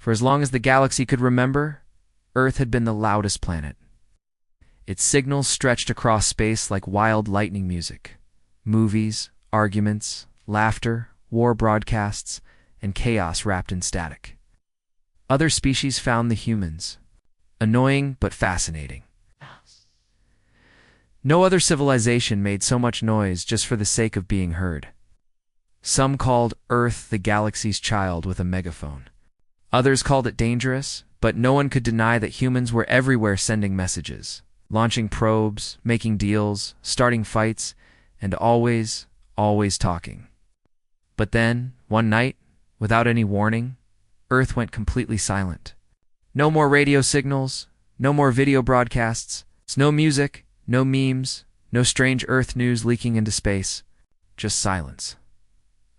For as long as the galaxy could remember, Earth had been the loudest planet. Its signals stretched across space like wild lightning music. Movies, arguments, laughter, war broadcasts, and chaos wrapped in static. Other species found the humans annoying but fascinating. No other civilization made so much noise just for the sake of being heard. Some called Earth the galaxy's child with a megaphone. Others called it dangerous, but no one could deny that humans were everywhere sending messages, launching probes, making deals, starting fights, and always talking. But then, one night, without any warning, Earth went completely silent. No more radio signals, no more video broadcasts, no music, no memes, no strange Earth news leaking into space, just silence.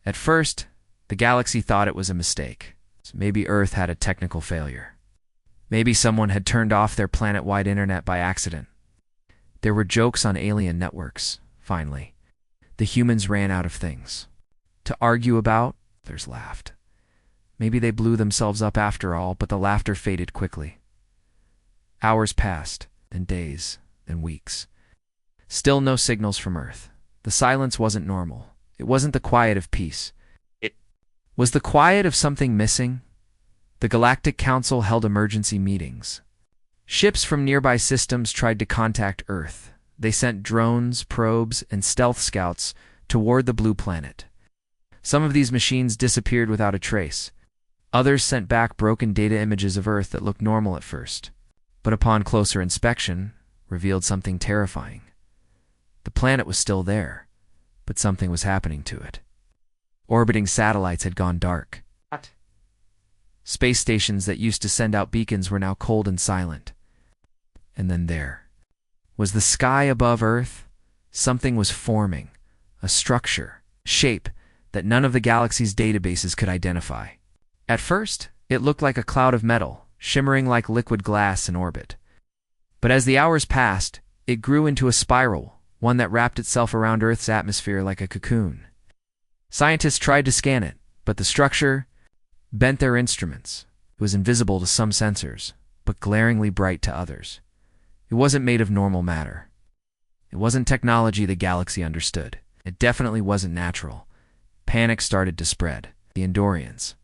At first, the galaxy thought it was a mistake. Maybe Earth had a technical failure. Maybe someone had turned off their planet-wide internet by accident. There were jokes on alien networks, finally. The humans ran out of things to argue about. Others laughed. Maybe they blew themselves up after all, but the laughter faded quickly. Hours passed, then days, then weeks. Still no signals from Earth. The silence wasn't normal. It wasn't the quiet of peace. It was the quiet of something missing. The Galactic Council held emergency meetings. Ships from nearby systems tried to contact Earth. They sent drones, probes, and stealth scouts toward the blue planet. Some of these machines disappeared without a trace. Others sent back broken data images of Earth that looked normal at first, but upon closer inspection, revealed something terrifying. The planet was still there, but something was happening to it. Orbiting satellites had gone dark. Space stations that used to send out beacons were now cold and silent. And then there was the sky above Earth. Something was forming, a structure, shape that none of the galaxy's databases could identify. At first, it looked like a cloud of metal, shimmering like liquid glass in orbit. But as the hours passed, it grew into a spiral, one that wrapped itself around Earth's atmosphere like a cocoon. Scientists tried to scan it, but the structure bent their instruments. It was invisible to some sensors, but glaringly bright to others. It wasn't made of normal matter. It wasn't technology the galaxy understood. It definitely wasn't natural. Panic started to spread. The Andorians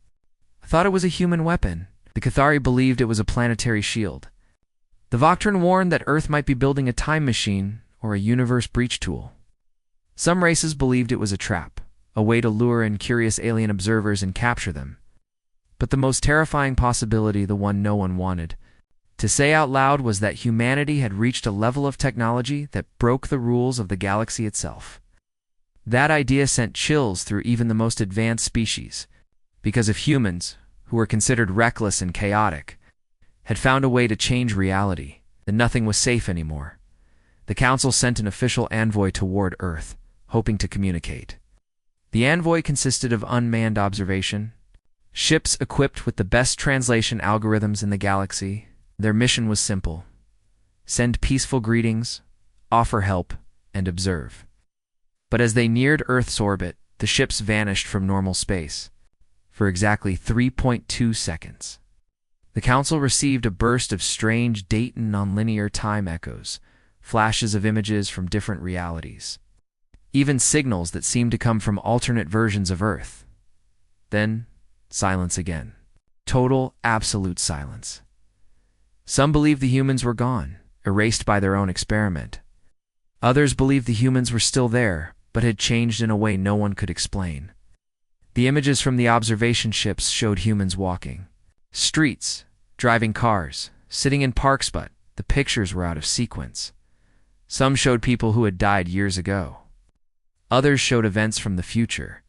thought it was a human weapon. The Cathari believed it was a planetary shield. The Voctron warned that Earth might be building a time machine or a universe breach tool. Some races believed it was a trap, a way to lure in curious alien observers and capture them. But the most terrifying possibility, the one no one wanted to say out loud, was that humanity had reached a level of technology that broke the rules of the galaxy itself. That idea sent chills through even the most advanced species, because if humans, who were considered reckless and chaotic, had found a way to change reality, then nothing was safe anymore. The Council sent an official envoy toward Earth, hoping to communicate. The envoy consisted of unmanned observation, ships equipped with the best translation algorithms in the galaxy. Their mission was simple: send peaceful greetings, offer help, and observe. But as they neared Earth's orbit, the ships vanished from normal space for exactly 3.2 seconds. The Council received a burst of strange Dayton nonlinear time echoes, flashes of images from different realities, even signals that seemed to come from alternate versions of Earth. Then, silence again. Total, absolute silence. Some believed the humans were gone, erased by their own experiment. Others believed the humans were still there, but had changed in a way no one could explain. The images from the observation ships showed humans walking streets, driving cars, sitting in parks, but the pictures were out of sequence. Some showed people who had died years ago. Others showed events from the future.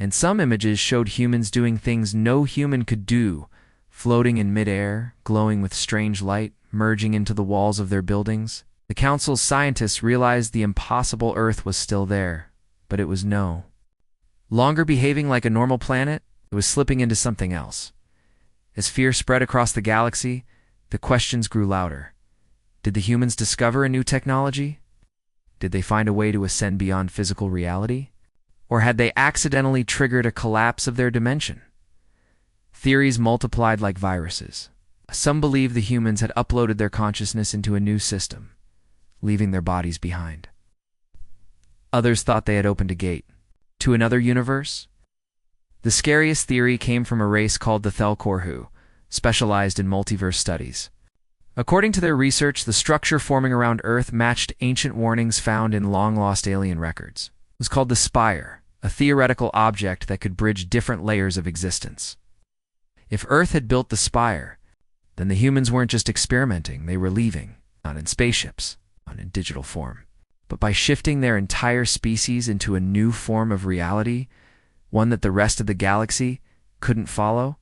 And some images showed humans doing things no human could do, floating in midair, glowing with strange light, merging into the walls of their buildings. The Council's scientists realized the impossible. Earth was still there, but it was no longer behaving like a normal planet. It was slipping into something else. As fear spread across the galaxy, the questions grew louder. Did the humans discover a new technology? Did they find a way to ascend beyond physical reality? Or had they accidentally triggered a collapse of their dimension? Theories multiplied like viruses. Some believed the humans had uploaded their consciousness into a new system, leaving their bodies behind. Others thought they had opened a gate to another universe. The scariest theory came from a race called the Thelkor who specialized in multiverse studies. According to their research, the structure forming around Earth matched ancient warnings found in long-lost alien records. It was called the Spire, a theoretical object that could bridge different layers of existence. If Earth had built the Spire, then the humans weren't just experimenting, they were leaving, not in spaceships, not in digital form, but by shifting their entire species into a new form of reality, one that the rest of the galaxy couldn't follow.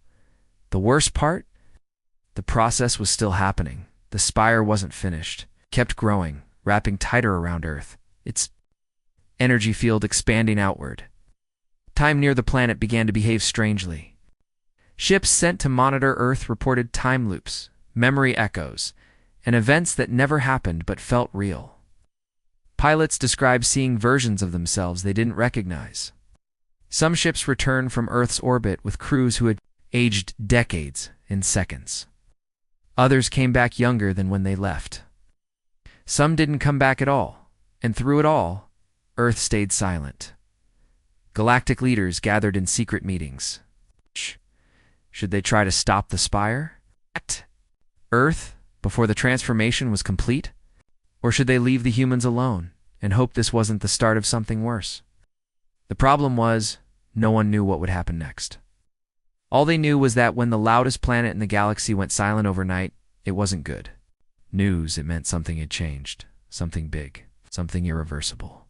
The worst part? The process was still happening. The Spire wasn't finished, kept growing, wrapping tighter around Earth, its energy field expanding outward. Time near the planet began to behave strangely. Ships sent to monitor Earth reported time loops, memory echoes, and events that never happened but felt real. Pilots described seeing versions of themselves they didn't recognize. Some ships returned from Earth's orbit with crews who had aged decades in seconds. Others came back younger than when they left. Some didn't come back at all, and through it all, Earth stayed silent. Galactic leaders gathered in secret meetings. Should they try to stop the Spire? Earth, before the transformation was complete? Or should they leave the humans alone and hope this wasn't the start of something worse? The problem was, no one knew what would happen next. All they knew was that when the loudest planet in the galaxy went silent overnight, it wasn't good news. It meant something had changed, something big, something irreversible.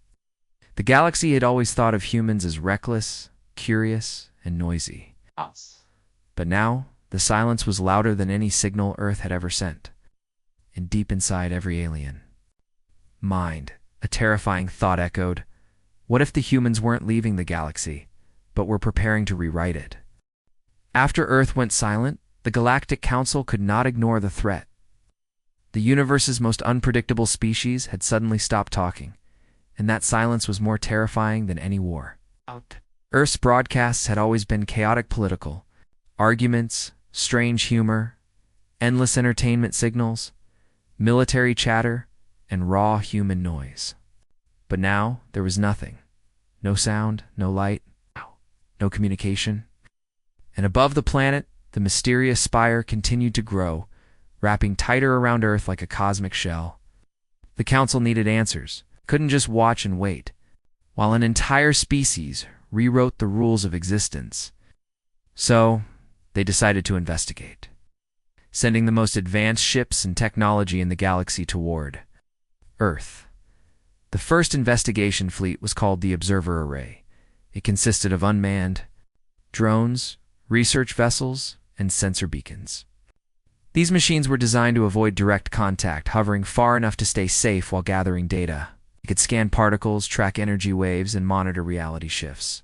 The galaxy had always thought of humans as reckless, curious, and noisy. But now, the silence was louder than any signal Earth had ever sent. And deep inside every alien mind, a terrifying thought echoed, what if the humans weren't leaving the galaxy, but were preparing to rewrite it? After Earth went silent, the Galactic Council could not ignore the threat. The universe's most unpredictable species had suddenly stopped talking, and that silence was more terrifying than any war. Earth's broadcasts had always been chaotic political, arguments, strange humor, endless entertainment signals, military chatter, and raw human noise. But now there was nothing. No sound, no light, no communication. And above the planet, the mysterious Spire continued to grow, wrapping tighter around Earth like a cosmic shell. The Council needed answers, couldn't just watch and wait, while an entire species rewrote the rules of existence. So, they decided to investigate, sending the most advanced ships and technology in the galaxy toward Earth. The first investigation fleet was called the Observer Array. It consisted of unmanned drones, research vessels, and sensor beacons. These machines were designed to avoid direct contact, hovering far enough to stay safe while gathering data. It could scan particles, track energy waves, and monitor reality shifts.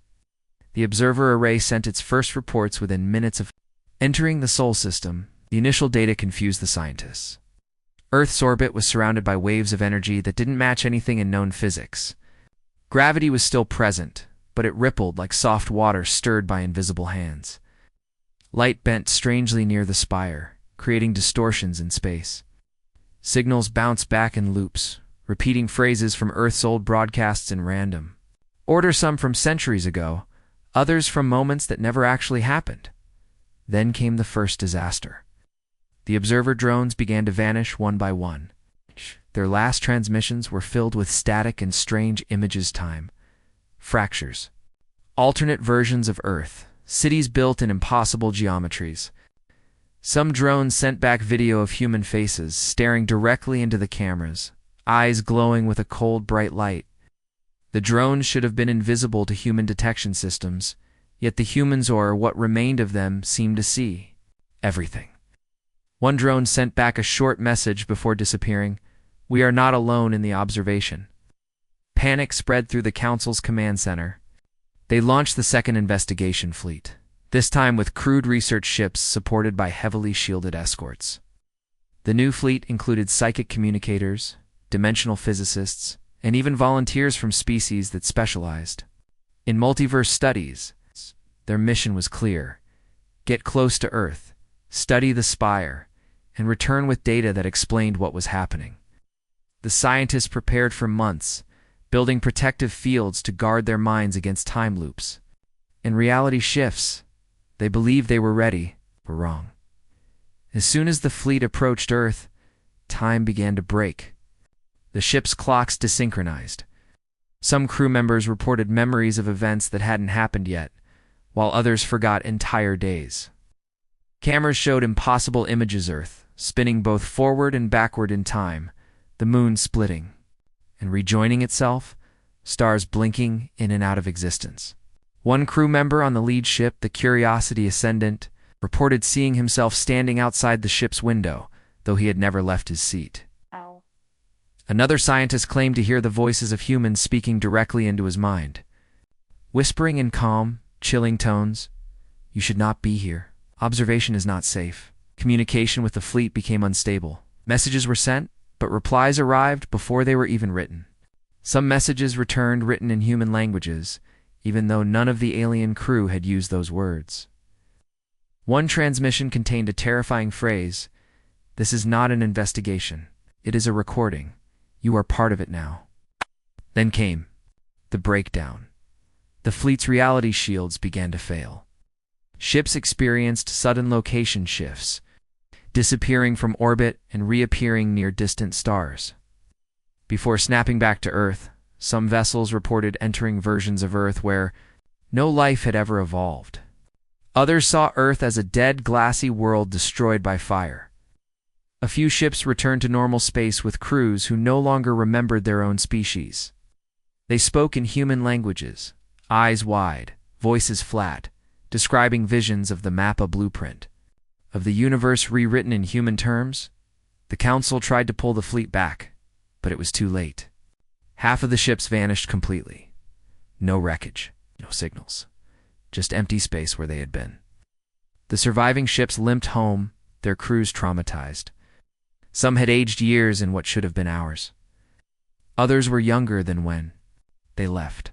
The Observer Array sent its first reports within minutes of entering the Sol system. The initial data confused the scientists. Earth's orbit was surrounded by waves of energy that didn't match anything in known physics. Gravity was still present, but it rippled like soft water stirred by invisible hands. Light bent strangely near the Spire, creating distortions in space. Signals bounced back in loops, repeating phrases from Earth's old broadcasts in random. Some from centuries ago, others from moments that never actually happened. Then came the first disaster. The observer drones began to vanish one by one. Their last transmissions were filled with static and strange images time. Fractures. Alternate versions of Earth. Cities built in impossible geometries. Some drones sent back video of human faces staring directly into the cameras, eyes glowing with a cold, bright light. The drones should have been invisible to human detection systems, yet the humans, or what remained of them, seemed to see everything. One drone sent back a short message before disappearing. "We are not alone in the observation." Panic spread through the Council's command center. They launched the second investigation fleet, this time with crewed research ships supported by heavily shielded escorts. The new fleet included psychic communicators, dimensional physicists, and even volunteers from species that specialized in multiverse studies. Their mission was clear: get close to Earth, study the spire, and return with data that explained what was happening. The scientists prepared for months, building protective fields to guard their minds against time loops. In reality shifts, they believed they were ready, but were wrong. As soon as the fleet approached Earth, time began to break. The ship's clocks desynchronized. Some crew members reported memories of events that hadn't happened yet, while others forgot entire days. Cameras showed impossible images: Earth spinning both forward and backward in time, the moon splitting and rejoining itself, stars blinking in and out of existence. One crew member on the lead ship, the Curiosity Ascendant, reported seeing himself standing outside the ship's window, though he had never left his seat. Ow. Another scientist claimed to hear the voices of humans speaking directly into his mind, whispering in calm, chilling tones, "You should not be here. Observation is not safe." Communication with the fleet became unstable. Messages were sent, but replies arrived before they were even written. Some messages returned written in human languages, even though none of the alien crew had used those words. One transmission contained a terrifying phrase: "This is not an investigation. It is a recording. You are part of it now." Then came the breakdown. The fleet's reality shields began to fail. Ships experienced sudden location shifts, disappearing from orbit and reappearing near distant stars. Before snapping back to Earth, some vessels reported entering versions of Earth where no life had ever evolved. Others saw Earth as a dead, glassy world destroyed by fire. A few ships returned to normal space with crews who no longer remembered their own species. They spoke in human languages, eyes wide, voices flat, describing visions of the Mappa blueprint, of the universe rewritten in human terms. The Council tried to pull the fleet back, but it was too late. Half of the ships vanished completely. No wreckage, no signals, just empty space where they had been. The surviving ships limped home, their crews traumatized. Some had aged years in what should have been hours. Others were younger than when they left.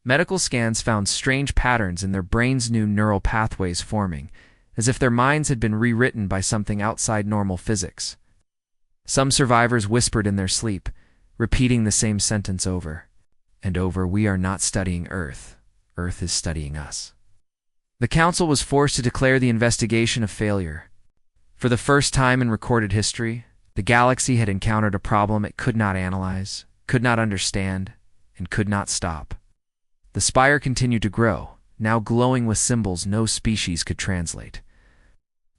Medical scans found strange patterns in their brains' new neural pathways forming, as if their minds had been rewritten by something outside normal physics. Some survivors whispered in their sleep, repeating the same sentence over and over: "We are not studying Earth. Earth is studying us." The Council was forced to declare the investigation a failure. For the first time in recorded history, the galaxy had encountered a problem it could not analyze, could not understand, and could not stop. The spire continued to grow, now glowing with symbols no species could translate.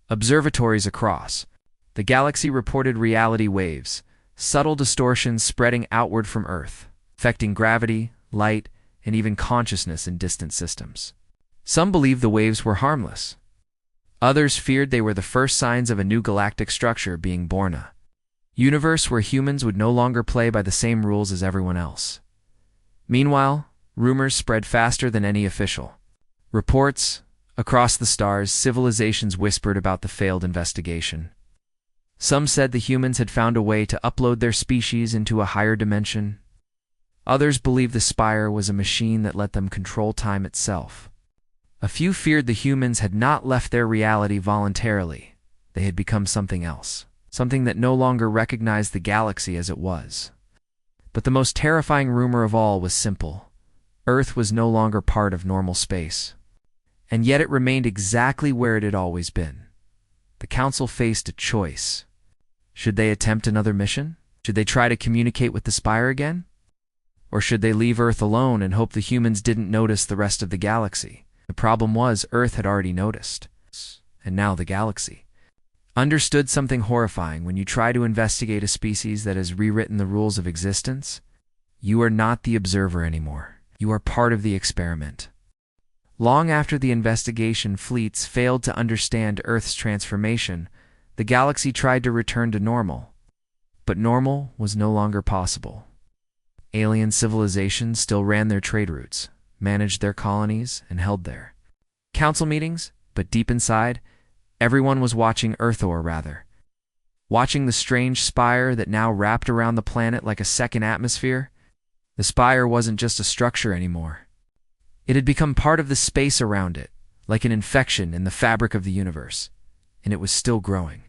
Observatories across the galaxy reported reality waves, subtle distortions spreading outward from Earth, affecting gravity, light, and even consciousness in distant systems. Some believed the waves were harmless. Others feared they were the first signs of a new galactic structure being born, a universe where humans would no longer play by the same rules as everyone else. Meanwhile, rumors spread faster than any official reports. Across the stars, civilizations whispered about the failed investigation. Some said the humans had found a way to upload their species into a higher dimension. Others believed the spire was a machine that let them control time itself. A few feared the humans had not left their reality voluntarily. They had become something else, something that no longer recognized the galaxy as it was. But the most terrifying rumor of all was simple: Earth was no longer part of normal space. And yet it remained exactly where it had always been. The Council faced a choice. Should they attempt another mission? Should they try to communicate with the spire again? Or should they leave Earth alone and hope the humans didn't notice the rest of the galaxy? The problem was, Earth had already noticed. And now the galaxy understood something horrifying. When you try to investigate a species that has rewritten the rules of existence, you are not the observer anymore. You are part of the experiment. Long after the investigation fleets failed to understand Earth's transformation, the galaxy tried to return to normal. But normal was no longer possible. Alien civilizations still ran their trade routes, managed their colonies, and held their council meetings, but deep inside, everyone was watching watching the strange spire that now wrapped around the planet like a second atmosphere. The spire wasn't just a structure anymore. It had become part of the space around it, like an infection in the fabric of the universe, and it was still growing.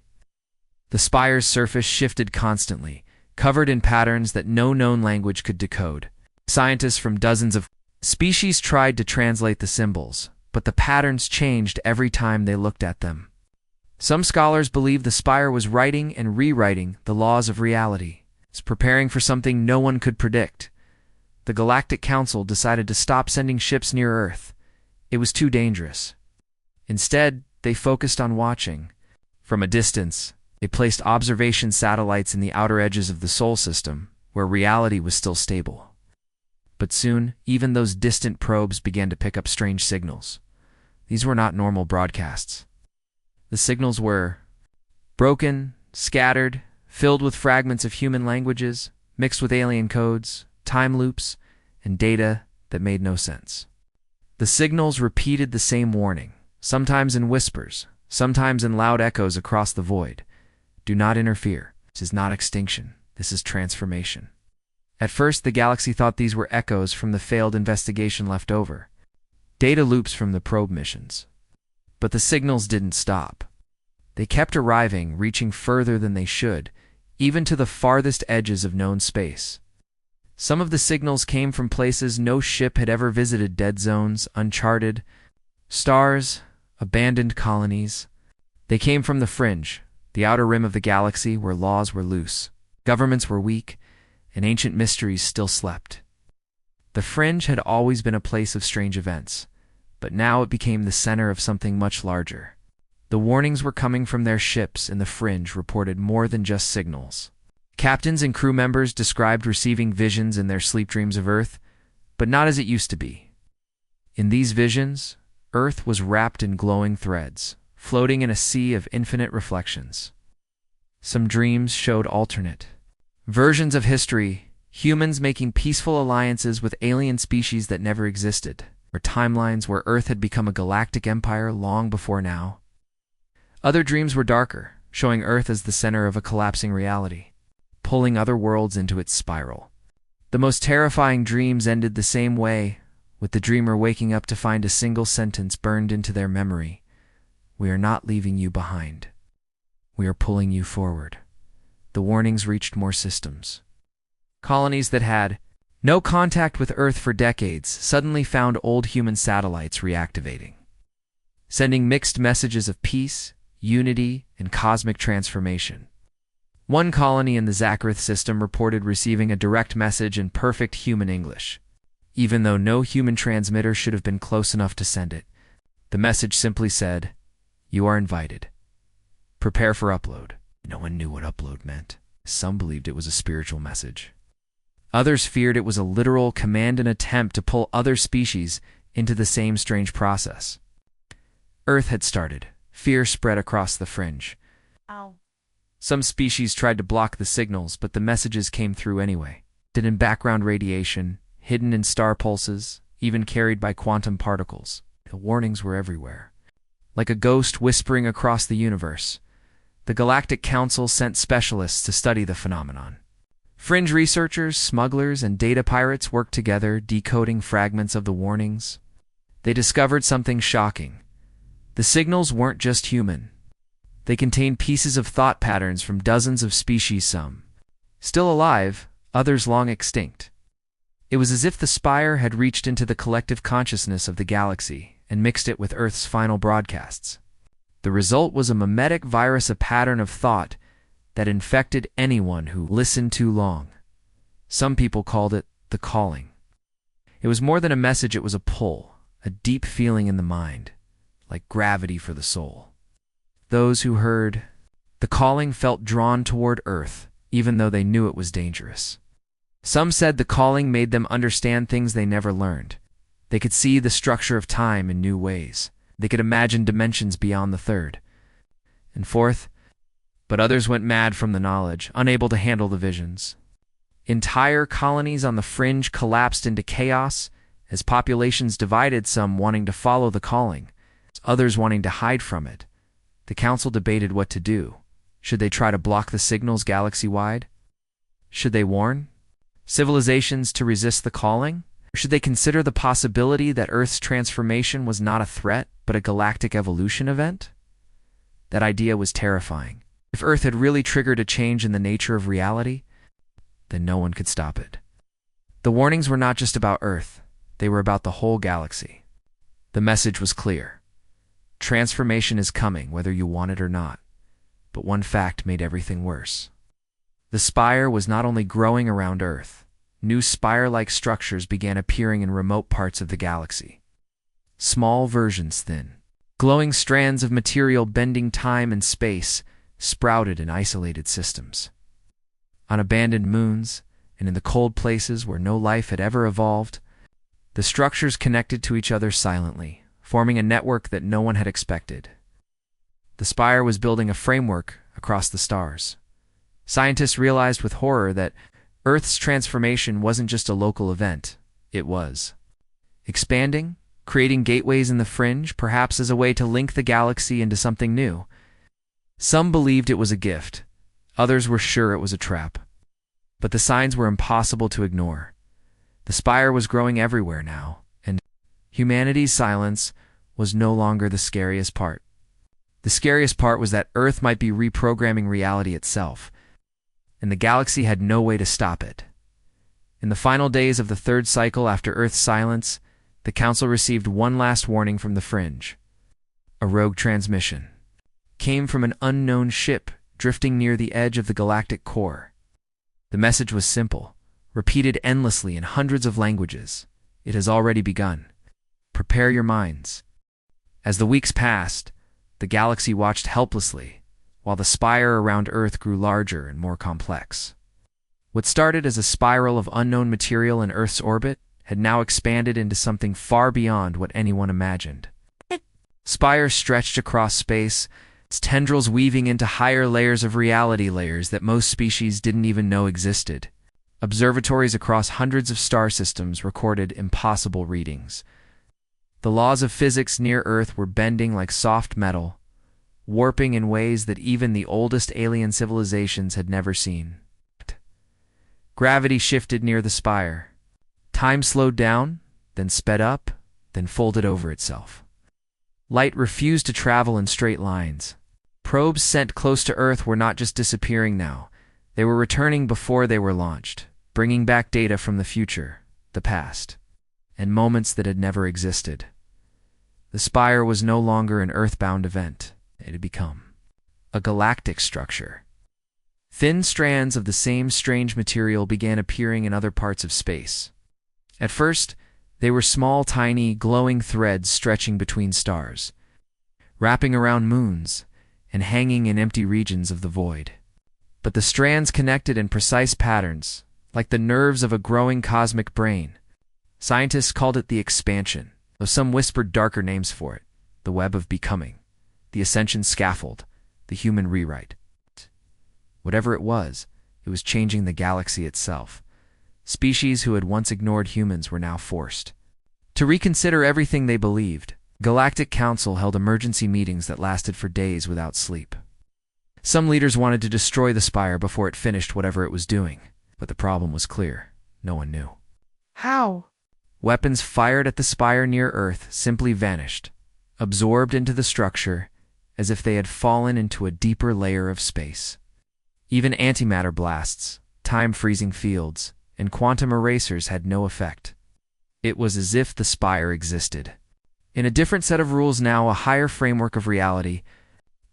The spire's surface shifted constantly, covered in patterns that no known language could decode. Scientists from dozens of species tried to translate the symbols, but the patterns changed every time they looked at them. Some scholars believe the spire was writing and rewriting the laws of reality, preparing for something no one could predict. The Galactic Council decided to stop sending ships near Earth. It was too dangerous. Instead, they focused on watching. From a distance, they placed observation satellites in the outer edges of the Sol system, where reality was still stable. But soon, even those distant probes began to pick up strange signals. These were not normal broadcasts. The signals were broken, scattered, filled with fragments of human languages, mixed with alien codes, time loops, and data that made no sense. The signals repeated the same warning, sometimes in whispers, sometimes in loud echoes across the void. Do not interfere. This is not extinction. This is transformation. At first, the galaxy thought these were echoes from the failed investigation left over, data loops from the probe missions. But the signals didn't stop. They kept arriving, reaching further than they should, even to the farthest edges of known space. Some of the signals came from places no ship had ever visited: dead zones, uncharted stars, abandoned colonies. They came from the fringe, the outer rim of the galaxy, where laws were loose, governments were weak, and ancient mysteries still slept. The fringe had always been a place of strange events, but now it became the center of something much larger. The warnings were coming from their ships, and the fringe reported more than just signals. Captains and crew members described receiving visions in their sleep dreams of Earth, but not as it used to be. In these visions, Earth was wrapped in glowing threads, floating in a sea of infinite reflections. Some dreams showed alternate versions of history, humans making peaceful alliances with alien species that never existed, or timelines where Earth had become a galactic empire long before now. Other dreams were darker, showing Earth as the center of a collapsing reality, pulling other worlds into its spiral. The most terrifying dreams ended the same way, with the dreamer waking up to find a single sentence burned into their memory: "We are not leaving you behind. We are pulling you forward." The warnings reached more systems. Colonies that had no contact with Earth for decades suddenly found old human satellites reactivating, sending mixed messages of peace, unity, and cosmic transformation. One colony in the Zakarth system reported receiving a direct message in perfect human English. Even though no human transmitter should have been close enough to send it, the message simply said, "You are invited. Prepare for upload." No one knew what upload meant. Some believed it was a spiritual message. Others feared it was a literal command, an attempt to pull other species into the same strange process. Earth had started. Fear spread across the fringe. Ow. Some species tried to block the signals, but the messages came through anyway. Hidden in background radiation, hidden in star pulses, even carried by quantum particles. The warnings were everywhere. Like a ghost whispering across the universe, the Galactic Council sent specialists to study the phenomenon. Fringe researchers, smugglers, and data pirates worked together, decoding fragments of the warnings. They discovered something shocking. The signals weren't just human. They contained pieces of thought patterns from dozens of species, some still alive, others long extinct. It was as if the spire had reached into the collective consciousness of the galaxy and mixed it with Earth's final broadcasts. The result was a mimetic virus, a pattern of thought that infected anyone who listened too long. Some people called it the calling. It was more than a message, it was a pull, a deep feeling in the mind, like gravity for the soul. Those who heard the calling felt drawn toward Earth, even though they knew it was dangerous. Some said the calling made them understand things they never learned. They could see the structure of time in new ways. They could imagine dimensions beyond the third and fourth. But others went mad from the knowledge, unable to handle the visions. Entire colonies on the fringe collapsed into chaos as populations divided, some wanting to follow the calling, others wanting to hide from it. The council debated what to do. Should they try to block the signals galaxy-wide? Should they warn civilizations to resist the calling? Or should they consider the possibility that Earth's transformation was not a threat, but a galactic evolution event? That idea was terrifying. If Earth had really triggered a change in the nature of reality, then no one could stop it. The warnings were not just about Earth, they were about the whole galaxy. The message was clear. Transformation is coming, whether you want it or not. But one fact made everything worse. The spire was not only growing around Earth, new spire-like structures began appearing in remote parts of the galaxy. Small versions, thin, glowing strands of material bending time and space sprouted in isolated systems. On abandoned moons, and in the cold places where no life had ever evolved, the structures connected to each other silently, forming a network that no one had expected. The spire was building a framework across the stars. Scientists realized with horror that Earth's transformation wasn't just a local event, it was expanding, creating gateways in the fringe, perhaps as a way to link the galaxy into something new. Some believed it was a gift, others were sure it was a trap. But the signs were impossible to ignore. The spire was growing everywhere now, and humanity's silence was no longer the scariest part. The scariest part was that Earth might be reprogramming reality itself, and the galaxy had no way to stop it. In the final days of the third cycle after Earth's silence, the Council received one last warning from the fringe. A rogue transmission came from an unknown ship drifting near the edge of the galactic core. The message was simple, repeated endlessly in hundreds of languages. It has already begun. Prepare your minds. As the weeks passed, the galaxy watched helplessly, while the spire around Earth grew larger and more complex. What started as a spiral of unknown material in Earth's orbit had now expanded into something far beyond what anyone imagined. Spires stretched across space, its tendrils weaving into higher layers of reality, layers that most species didn't even know existed. Observatories across hundreds of star systems recorded impossible readings. The laws of physics near Earth were bending like soft metal, warping in ways that even the oldest alien civilizations had never seen. Gravity shifted near the spire. Time slowed down, then sped up, then folded over itself. Light refused to travel in straight lines. Probes sent close to Earth were not just disappearing now. They were returning before they were launched, bringing back data from the future, the past, and moments that had never existed. The spire was no longer an earthbound event. It had become a galactic structure. Thin strands of the same strange material began appearing in other parts of space. At first, they were small, tiny, glowing threads stretching between stars, wrapping around moons, and hanging in empty regions of the void. But the strands connected in precise patterns, like the nerves of a growing cosmic brain. Scientists called it the expansion, though some whispered darker names for it: the web of becoming, the ascension scaffold, the human rewrite. Whatever it was changing the galaxy itself. Species who had once ignored humans were now forced to reconsider everything they believed. Galactic Council held emergency meetings that lasted for days without sleep. Some leaders wanted to destroy the spire before it finished whatever it was doing, but the problem was clear. No one knew How? Weapons fired at the spire near Earth simply vanished, absorbed into the structure as if they had fallen into a deeper layer of space. Even antimatter blasts, time-freezing fields, and quantum erasers had no effect. It was as if the spire existed in a different set of rules now, a higher framework of reality.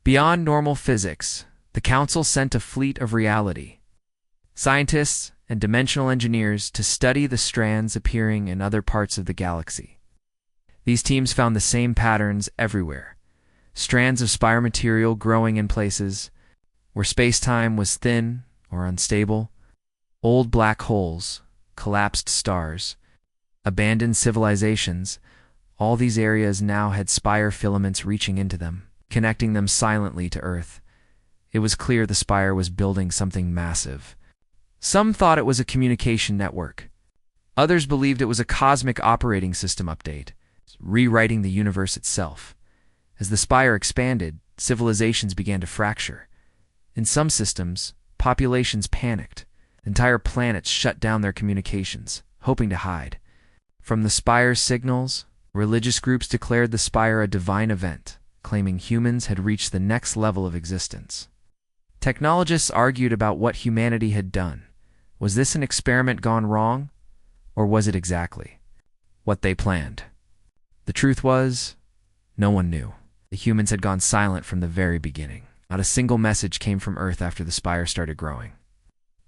Beyond normal physics, the Council sent a fleet of reality scientists and dimensional engineers to study the strands appearing in other parts of the galaxy. These teams found the same patterns everywhere: strands of spire material growing in places where space-time was thin or unstable, old black holes, collapsed stars, abandoned civilizations. All these areas now had spire filaments reaching into them, connecting them silently to Earth. It was clear the spire was building something massive. Some thought it was a communication network. Others believed it was a cosmic operating system update, rewriting the universe itself. As the spire expanded, civilizations began to fracture. In some systems, populations panicked. Entire planets shut down their communications, hoping to hide. From the spire's signals, religious groups declared the spire a divine event, claiming humans had reached the next level of existence. Technologists argued about what humanity had done. Was this an experiment gone wrong, or was it exactly what they planned? The truth was, no one knew. The humans had gone silent from the very beginning. Not a single message came from Earth after the spire started growing.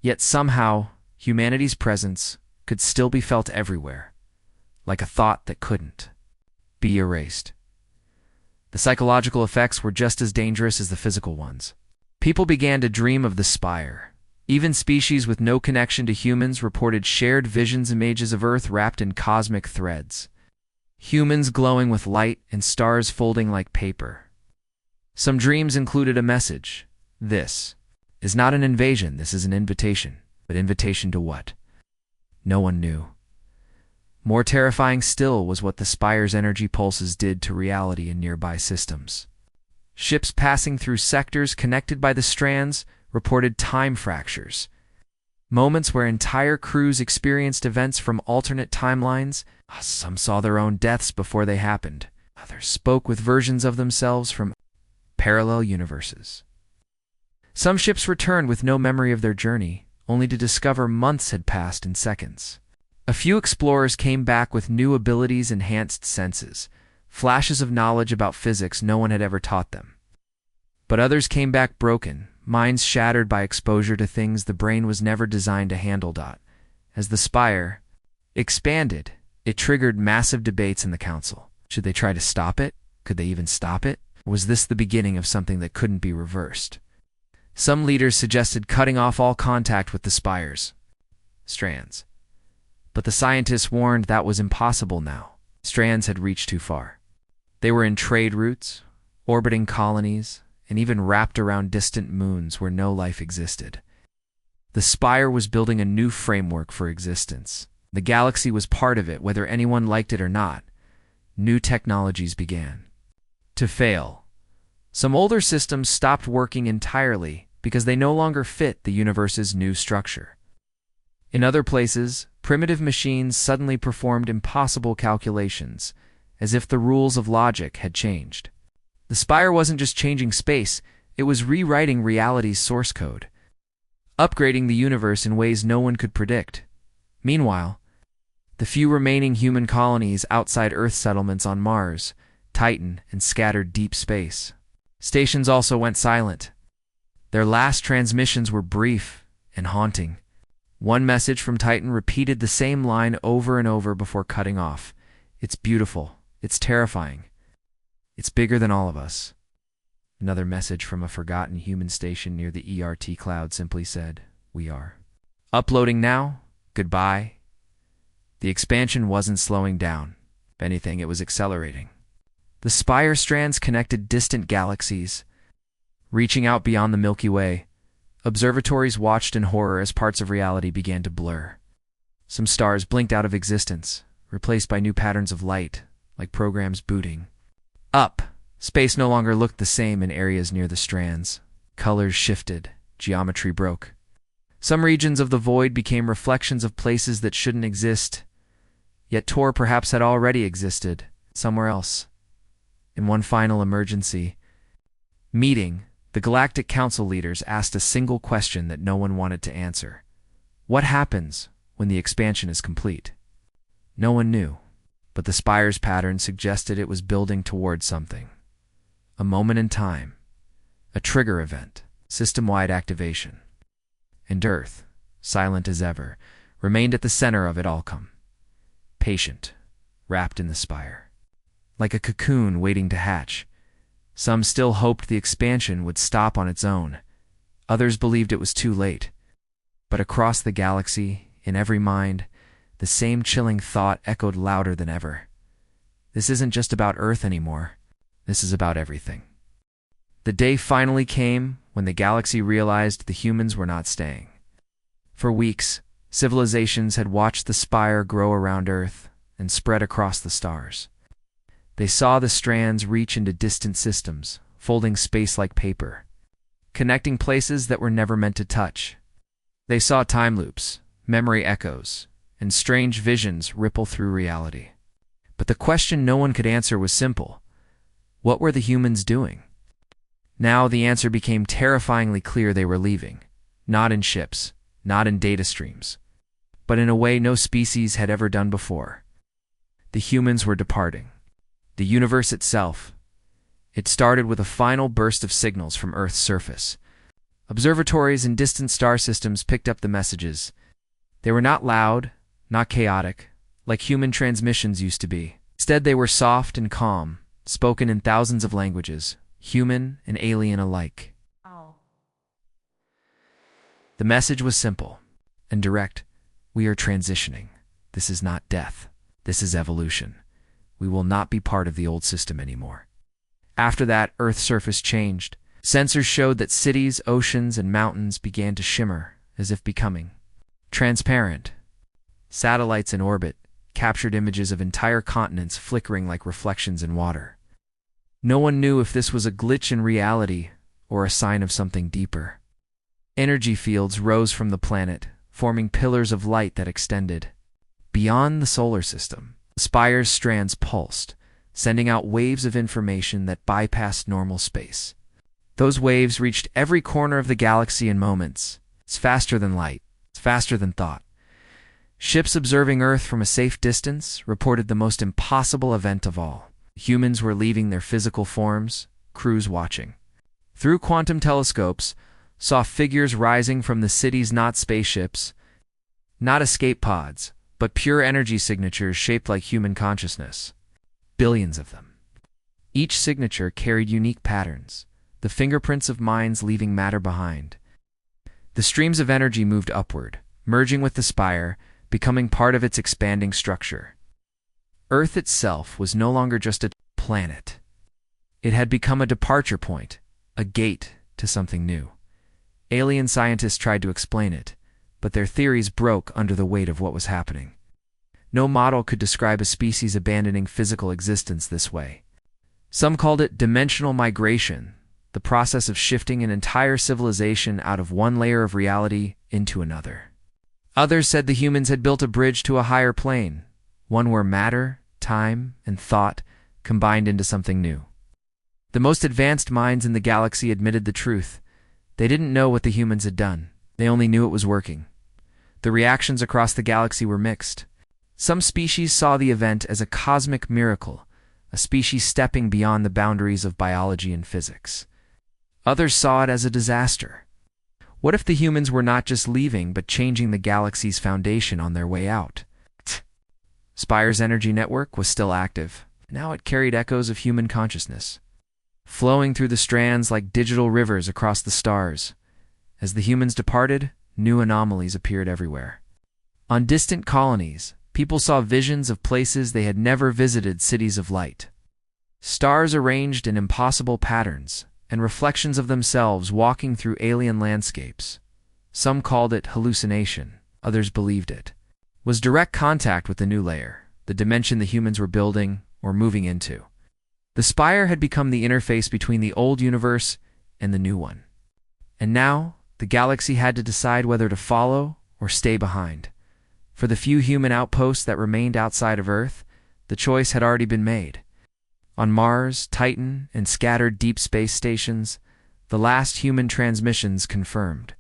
Yet somehow, humanity's presence could still be felt everywhere, like a thought that couldn't be erased. The psychological effects were just as dangerous as the physical ones. People began to dream of the spire. Even species with no connection to humans reported shared visions, images of Earth wrapped in cosmic threads. Humans glowing with light and stars folding like paper. Some dreams included a message. This is not an invasion, this is an invitation. But invitation to what? No one knew. More terrifying still was what the spire's energy pulses did to reality in nearby systems. Ships passing through sectors connected by the strands reported time fractures. Moments where entire crews experienced events from alternate timelines. Some saw their own deaths before they happened. Others spoke with versions of themselves from parallel universes. Some ships returned with no memory of their journey, only to discover months had passed in seconds. A few explorers came back with new abilities, enhanced senses, flashes of knowledge about physics no one had ever taught them. But others came back broken, minds shattered by exposure to things the brain was never designed to handle. As the spire expanded, it triggered massive debates in the council. Should they try to stop it? Could they even stop it? Was this the beginning of something that couldn't be reversed? Some leaders suggested cutting off all contact with the spire's strands. But the scientists warned that was impossible now. Strands had reached too far. They were in trade routes, orbiting colonies, and even wrapped around distant moons where no life existed. The spire was building a new framework for existence. The galaxy was part of it, whether anyone liked it or not. New technologies began to fail. Some older systems stopped working entirely because they no longer fit the universe's new structure. In other places, primitive machines suddenly performed impossible calculations, as if the rules of logic had changed. The spire wasn't just changing space, it was rewriting reality's source code, upgrading the universe in ways no one could predict. Meanwhile, the few remaining human colonies outside Earth settlements on Mars, Titan, and scattered deep space. Stations also went silent. Their last transmissions were brief and haunting. One message from Titan repeated the same line over and over before cutting off. It's beautiful. It's terrifying. It's bigger than all of us. Another message from a forgotten human station near the ERT cloud simply said, "We are uploading now. Goodbye." The expansion wasn't slowing down. If anything, it was accelerating. The spire strands connected distant galaxies, reaching out beyond the Milky Way. Observatories watched in horror as parts of reality began to blur. Some stars blinked out of existence, replaced by new patterns of light, like programs booting up. Space no longer looked the same in areas near the strands. Colors shifted, geometry broke. Some regions of the void became reflections of places that shouldn't exist, yet Tor perhaps had already existed somewhere else. In one final emergency meeting, the Galactic Council leaders asked a single question that no one wanted to answer. What happens when the expansion is complete? No one knew, but the spire's pattern suggested it was building towards something. A moment in time, a trigger event, system-wide activation. And Earth, silent as ever, remained at the center of it all. Patient, wrapped in the spire. Like a cocoon waiting to hatch. Some still hoped the expansion would stop on its own. Others believed it was too late. But across the galaxy, in every mind, the same chilling thought echoed louder than ever. This isn't just about Earth anymore. This is about everything. The day finally came when the galaxy realized the humans were not staying. For weeks, civilizations had watched the spire grow around Earth and spread across the stars. They saw the strands reach into distant systems, folding space like paper, connecting places that were never meant to touch. They saw time loops, memory echoes, and strange visions ripple through reality. But the question no one could answer was simple. What were the humans doing? Now the answer became terrifyingly clear: they were leaving. Not in ships, not in data streams, but in a way no species had ever done before. The humans were departing. The universe itself. It started with a final burst of signals from Earth's surface. Observatories and distant star systems picked up the messages. They were not loud, not chaotic, like human transmissions used to be. Instead, they were soft and calm, spoken in thousands of languages, human and alien alike. The message was simple and direct. We are transitioning. This is not death. This is evolution. We will not be part of the old system anymore. After that, Earth's surface changed. Sensors showed that cities, oceans, and mountains began to shimmer, as if becoming transparent. Satellites in orbit captured images of entire continents flickering like reflections in water. No one knew if this was a glitch in reality or a sign of something deeper. Energy fields rose from the planet, forming pillars of light that extended beyond the solar system. The spire's strands pulsed, sending out waves of information that bypassed normal space. Those waves reached every corner of the galaxy in moments. It's faster than light. It's faster than thought. Ships observing Earth from a safe distance reported the most impossible event of all. Humans were leaving their physical forms, crews watching. Through quantum telescopes, saw figures rising from the cities, not spaceships, not escape pods, but pure energy signatures shaped like human consciousness. Billions of them. Each signature carried unique patterns, the fingerprints of minds leaving matter behind. The streams of energy moved upward, merging with the spire, becoming part of its expanding structure. Earth itself was no longer just a planet. It had become a departure point, a gate to something new. Alien scientists tried to explain it, but their theories broke under the weight of what was happening. No model could describe a species abandoning physical existence this way. Some called it dimensional migration, the process of shifting an entire civilization out of one layer of reality into another. Others said the humans had built a bridge to a higher plane, one where matter, time, and thought combined into something new. The most advanced minds in the galaxy admitted the truth. They didn't know what the humans had done. They only knew it was working. The reactions across the galaxy were mixed. Some species saw the event as a cosmic miracle, a species stepping beyond the boundaries of biology and physics. Others saw it as a disaster. What if the humans were not just leaving, but changing the galaxy's foundation on their way out? Spire's energy network was still active. Now it carried echoes of human consciousness, flowing through the strands like digital rivers across the stars. As the humans departed, new anomalies appeared everywhere. On distant colonies, people saw visions of places they had never visited, cities of light. Stars arranged in impossible patterns, and reflections of themselves walking through alien landscapes. Some called it hallucination, others believed it was direct contact with the new layer, the dimension the humans were building or moving into. The spire had become the interface between the old universe and the new one. And now, the galaxy had to decide whether to follow or stay behind. For the few human outposts that remained outside of Earth, the choice had already been made. On Mars, Titan, and scattered deep space stations, the last human transmissions confirmed.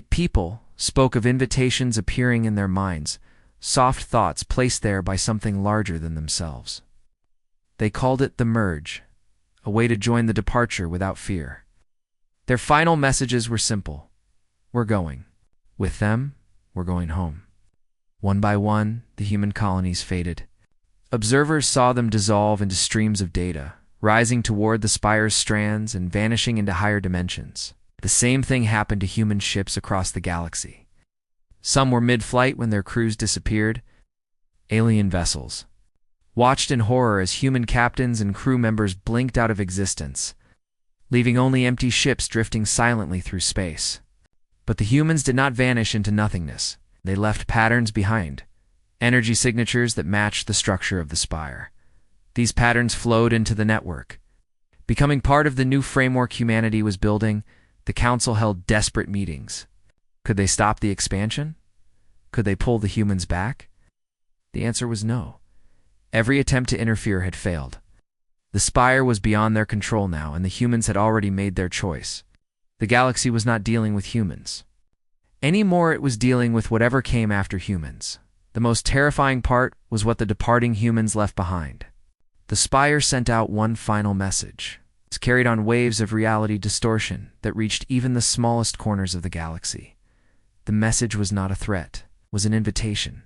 People spoke of invitations appearing in their minds, soft thoughts placed there by something larger than themselves. They called it the merge, a way to join the departure without fear. Their final messages were simple. We're going. With them, we're going home. One by one, the human colonies faded. Observers saw them dissolve into streams of data, rising toward the spire's strands and vanishing into higher dimensions. The same thing happened to human ships across the galaxy. Some were mid-flight when their crews disappeared. Alien vessels watched in horror as human captains and crew members blinked out of existence, leaving only empty ships drifting silently through space. But the humans did not vanish into nothingness. They left patterns behind, energy signatures that matched the structure of the spire. These patterns flowed into the network. Becoming part of the new framework humanity was building, the Council held desperate meetings. Could they stop the expansion? Could they pull the humans back? The answer was no. Every attempt to interfere had failed. The spire was beyond their control now, and the humans had already made their choice. The galaxy was not dealing with humans. Anymore, it was dealing with whatever came after humans. The most terrifying part was what the departing humans left behind. The spire sent out one final message. It carried on waves of reality distortion that reached even the smallest corners of the galaxy. The message was not a threat, it was an invitation.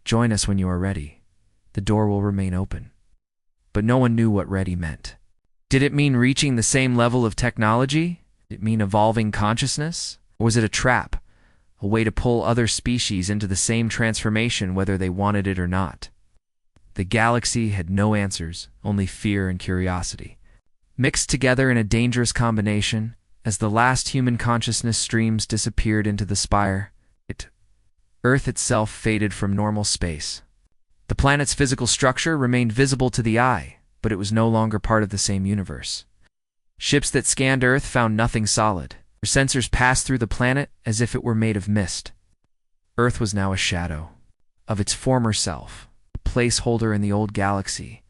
Join us when you are ready. The door will remain open. But no one knew what ready meant. Did it mean reaching the same level of technology? Did it mean evolving consciousness? Or was it a trap, a way to pull other species into the same transformation whether they wanted it or not? The galaxy had no answers, only fear and curiosity. Mixed together in a dangerous combination, as the last human consciousness streams disappeared into the spire, Earth itself faded from normal space. The planet's physical structure remained visible to the eye, but it was no longer part of the same universe. Ships that scanned Earth found nothing solid. Their sensors passed through the planet as if it were made of mist. Earth was now a shadow of its former self, a placeholder in the old galaxy,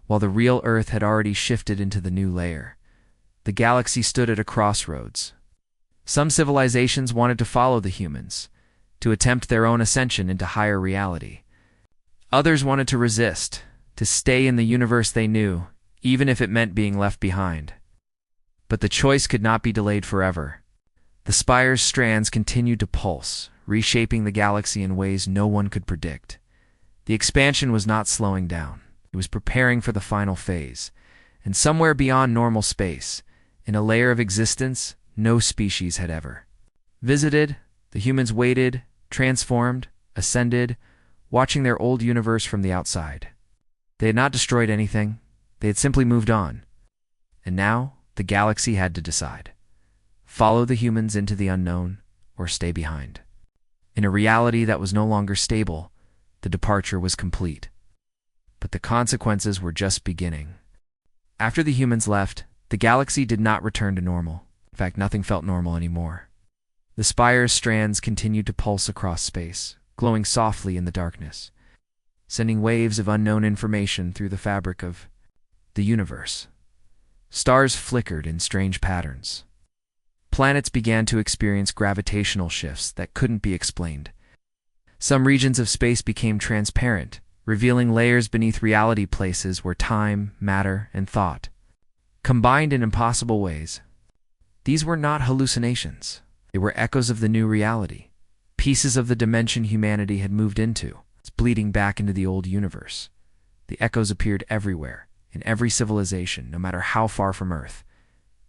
while the real Earth had already shifted into the new layer. The galaxy stood at a crossroads. Some civilizations wanted to follow the humans, to attempt their own ascension into higher reality. Others wanted to resist, to stay in the universe they knew, even if it meant being left behind. But the choice could not be delayed forever. The spire's strands continued to pulse, reshaping the galaxy in ways no one could predict. The expansion was not slowing down. It was preparing for the final phase. And somewhere beyond normal space, in a layer of existence no species had ever visited, the humans waited, transformed, ascended, watching their old universe from the outside. They had not destroyed anything. They had simply moved on. And now, the galaxy had to decide. Follow the humans into the unknown, or stay behind. In a reality that was no longer stable, the departure was complete. But the consequences were just beginning. After the humans left, the galaxy did not return to normal. In fact, nothing felt normal anymore. The spire's strands continued to pulse across space, glowing softly in the darkness, sending waves of unknown information through the fabric of the universe. Stars flickered in strange patterns. Planets began to experience gravitational shifts that couldn't be explained. Some regions of space became transparent, revealing layers beneath reality, places where time, matter, and thought combined in impossible ways. These were not hallucinations. They were echoes of the new reality, pieces of the dimension humanity had moved into, bleeding back into the old universe. The echoes appeared everywhere, in every civilization, no matter how far from Earth.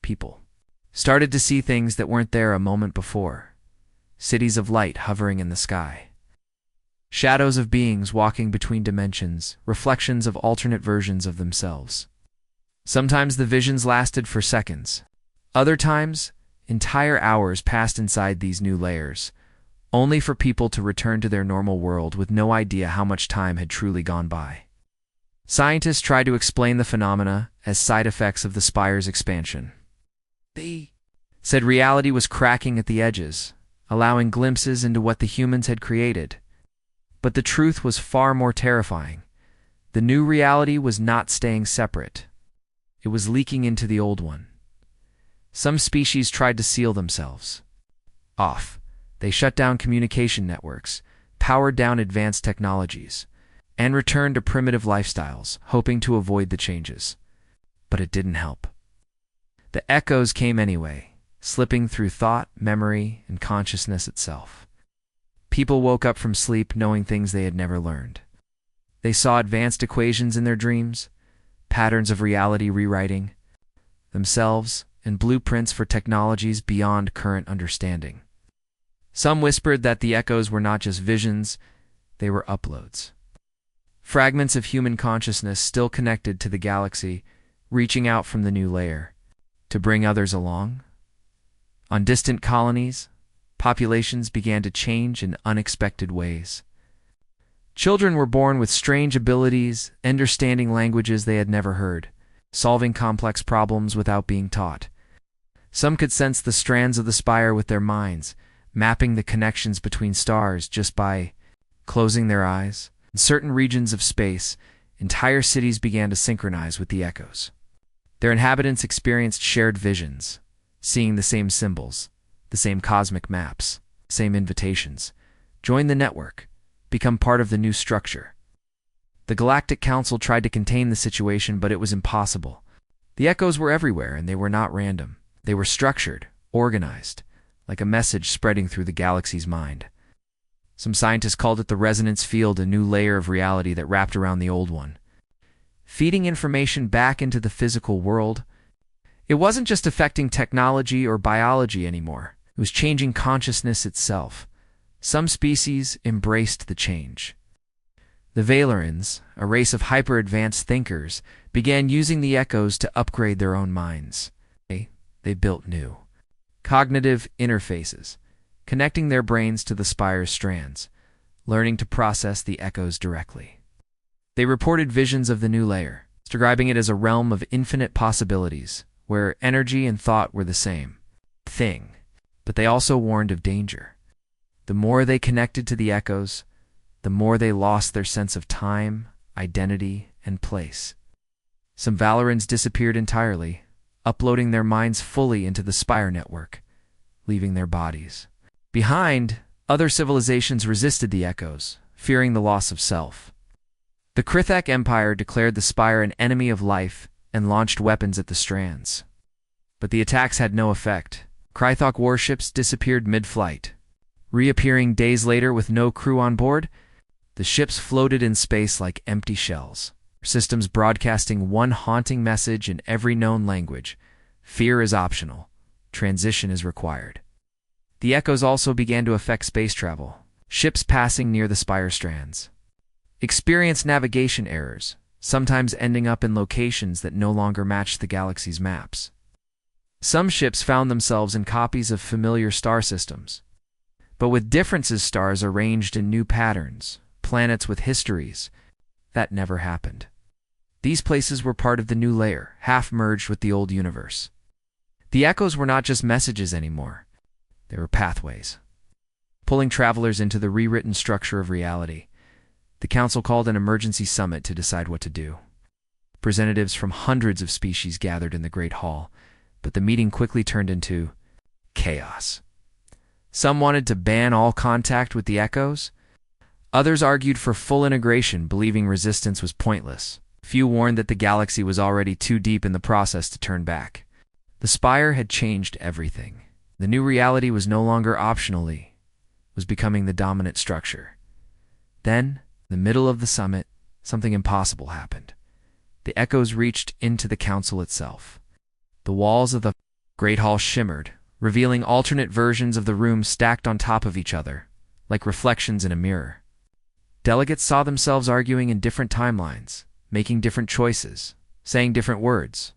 People started to see things that weren't there a moment before. Cities of light hovering in the sky. Shadows of beings walking between dimensions, reflections of alternate versions of themselves. Sometimes the visions lasted for seconds. Other times, entire hours passed inside these new layers, only for people to return to their normal world with no idea how much time had truly gone by. Scientists tried to explain the phenomena as side effects of the spire's expansion. They said reality was cracking at the edges, allowing glimpses into what the humans had created. But the truth was far more terrifying. The new reality was not staying separate. It was leaking into the old one. Some species tried to seal themselves off. They shut down communication networks, powered down advanced technologies, and returned to primitive lifestyles, hoping to avoid the changes. But it didn't help. The echoes came anyway, slipping through thought, memory, and consciousness itself. People woke up from sleep knowing things they had never learned. They saw advanced equations in their dreams, patterns of reality rewriting themselves, and blueprints for technologies beyond current understanding. Some whispered that the echoes were not just visions, they were uploads. Fragments of human consciousness still connected to the galaxy, reaching out from the new layer to bring others along. On distant colonies, populations began to change in unexpected ways. Children were born with strange abilities, understanding languages they had never heard, solving complex problems without being taught. Some could sense the strands of the spire with their minds, mapping the connections between stars just by closing their eyes. In certain regions of space, entire cities began to synchronize with the echoes. Their inhabitants experienced shared visions, seeing the same symbols, the same cosmic maps, same invitations. Join the network, become part of the new structure. The Galactic Council tried to contain the situation, but it was impossible. The echoes were everywhere, and they were not random. They were structured, organized, like a message spreading through the galaxy's mind. Some scientists called it the resonance field, a new layer of reality that wrapped around the old one, feeding information back into the physical world. It wasn't just affecting technology or biology anymore. It was changing consciousness itself. Some species embraced the change. The Valerans, a race of hyper-advanced thinkers, began using the echoes to upgrade their own minds. They built new cognitive interfaces, connecting their brains to the spire's strands, learning to process the echoes directly. They reported visions of the new layer, describing it as a realm of infinite possibilities, where energy and thought were the same thing. But they also warned of danger. The more they connected to the echoes, the more they lost their sense of time, identity, and place. Some Valerans disappeared entirely, uploading their minds fully into the Spire network, leaving their bodies behind. Other civilizations resisted the echoes, fearing the loss of self. The Krithak Empire declared the Spire an enemy of life and launched weapons at the strands. But the attacks had no effect. Krythok warships disappeared mid-flight. Reappearing days later with no crew on board, the ships floated in space like empty shells, systems broadcasting one haunting message in every known language: fear is optional, transition is required. The echoes also began to affect space travel. Ships passing near the Spire strands experienced navigation errors, sometimes ending up in locations that no longer matched the galaxy's maps. Some ships found themselves in copies of familiar star systems, but with differences: stars arranged in new patterns, planets with histories. That never happened. These places were part of the new layer, half merged with the old universe. The echoes were not just messages anymore. They were pathways, pulling travelers into the rewritten structure of reality. The Council called an emergency summit to decide what to do. Representatives from hundreds of species gathered in the Great Hall, but the meeting quickly turned into chaos. Some wanted to ban all contact with the echoes. Others argued for full integration, believing resistance was pointless. Few warned that the galaxy was already too deep in the process to turn back. The Spire had changed everything. The new reality was no longer optionally, was becoming the dominant structure. Then, in the middle of the summit, something impossible happened. The echoes reached into the Council itself. The walls of the Great Hall shimmered, revealing alternate versions of the room stacked on top of each other, like reflections in a mirror. Delegates saw themselves arguing in different timelines, making different choices, saying different words.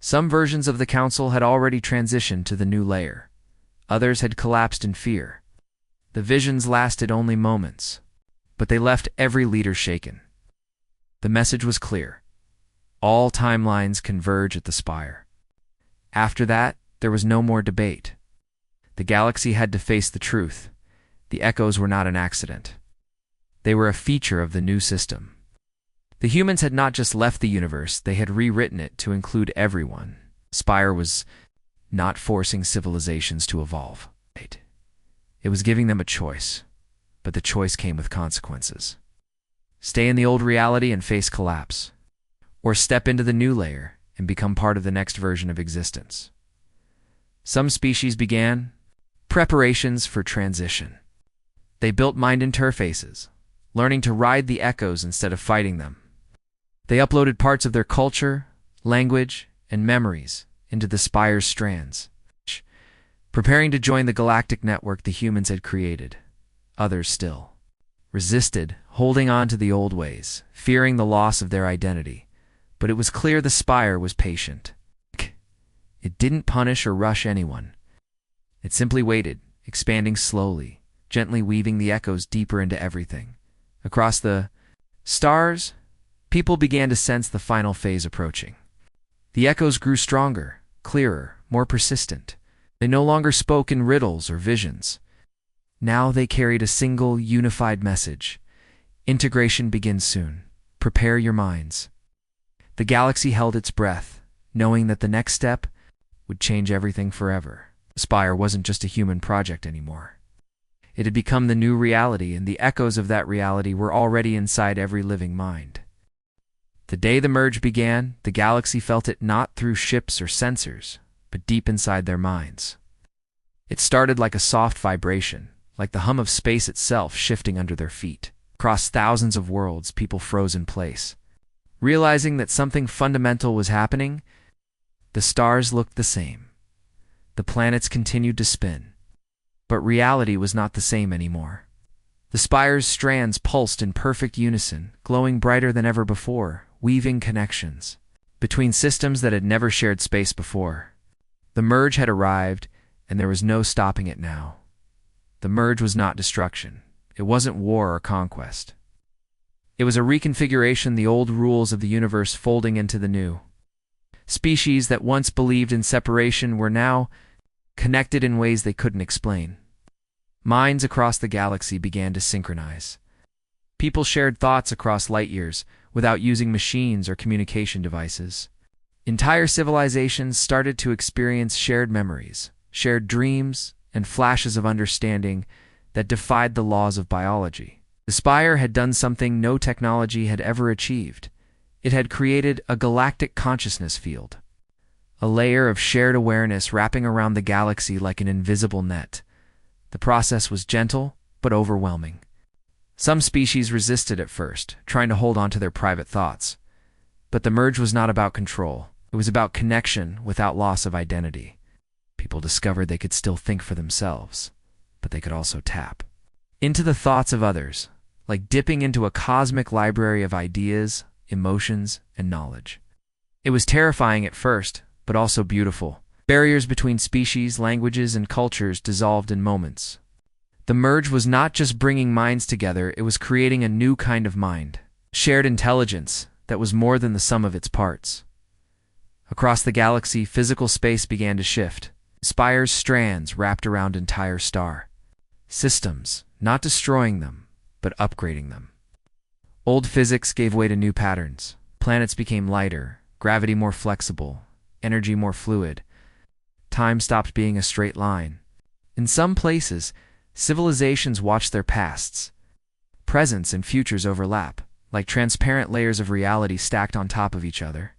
Some versions of the Council had already transitioned to the new layer. Others had collapsed in fear. The visions lasted only moments, but they left every leader shaken. The message was clear. All timelines converge at the Spire. After that, there was no more debate. The galaxy had to face the truth. The echoes were not an accident. They were a feature of the new system. The humans had not just left the universe, they had rewritten it to include everyone. Spire was not forcing civilizations to evolve. It was giving them a choice, but the choice came with consequences. Stay in the old reality and face collapse, or step into the new layer and become part of the next version of existence. Some species began preparations for transition. They built mind interfaces, learning to ride the echoes instead of fighting them. They uploaded parts of their culture, language, and memories into the Spire's strands, preparing to join the galactic network the humans had created. Others still resisted, holding on to the old ways, fearing the loss of their identity. But it was clear the Spire was patient. It didn't punish or rush anyone. It simply waited, expanding slowly, gently weaving the echoes deeper into everything. Across the stars, people began to sense the final phase approaching. The echoes grew stronger, clearer, more persistent. They no longer spoke in riddles or visions. Now they carried a single, unified message. Integration begins soon. Prepare your minds. The galaxy held its breath, knowing that the next step would change everything forever. Spire wasn't just a human project anymore. It had become the new reality, and the echoes of that reality were already inside every living mind. The day the merge began, the galaxy felt it not through ships or sensors, but deep inside their minds. It started like a soft vibration, like the hum of space itself shifting under their feet. Across thousands of worlds, people froze in place. Realizing that something fundamental was happening, the stars looked the same. The planets continued to spin. But reality was not the same anymore. The spire's strands pulsed in perfect unison, glowing brighter than ever before, weaving connections between systems that had never shared space before. The merge had arrived, and there was no stopping it now. The merge was not destruction. It wasn't war or conquest. It was a reconfiguration, the old rules of the universe folding into the new. Species that once believed in separation were now connected in ways they couldn't explain. Minds across the galaxy began to synchronize. People shared thoughts across light years without using machines or communication devices. Entire civilizations started to experience shared memories, shared dreams, and flashes of understanding that defied the laws of biology. The Spire had done something no technology had ever achieved. It had created a galactic consciousness field, a layer of shared awareness wrapping around the galaxy like an invisible net. The process was gentle, but overwhelming. Some species resisted at first, trying to hold on to their private thoughts. But the merge was not about control. It was about connection without loss of identity. People discovered they could still think for themselves, but they could also tap into the thoughts of others, like dipping into a cosmic library of ideas, emotions, and knowledge. It was terrifying at first, but also beautiful. Barriers between species, languages, and cultures dissolved in moments. The merge was not just bringing minds together, it was creating a new kind of mind, shared intelligence that was more than the sum of its parts. Across the galaxy, physical space began to shift. Spire's strands wrapped around entire star systems, not destroying them, but upgrading them. Old physics gave way to new patterns. Planets became lighter, gravity more flexible, energy more fluid. Time stopped being a straight line. In some places, civilizations watched their pasts. Presents and futures overlap, like transparent layers of reality stacked on top of each other.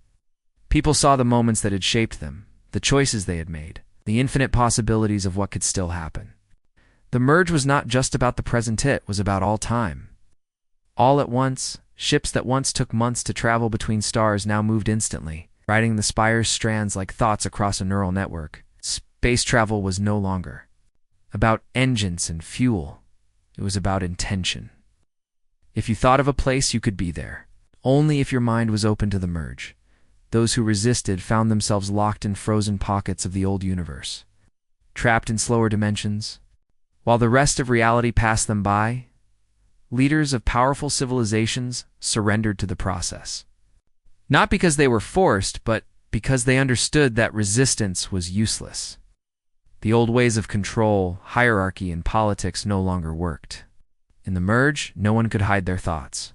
People saw the moments that had shaped them, the choices they had made, the infinite possibilities of what could still happen. The merge was not just about the present, it was about all time. All at once, ships that once took months to travel between stars now moved instantly, riding the Spire's strands like thoughts across a neural network. Space travel was no longer about engines and fuel. It was about intention. If you thought of a place, you could be there, only if your mind was open to the merge. Those who resisted found themselves locked in frozen pockets of the old universe, trapped in slower dimensions. While the rest of reality passed them by, leaders of powerful civilizations surrendered to the process. Not because they were forced, but because they understood that resistance was useless. The old ways of control, hierarchy, and politics no longer worked. In the merge, no one could hide their thoughts.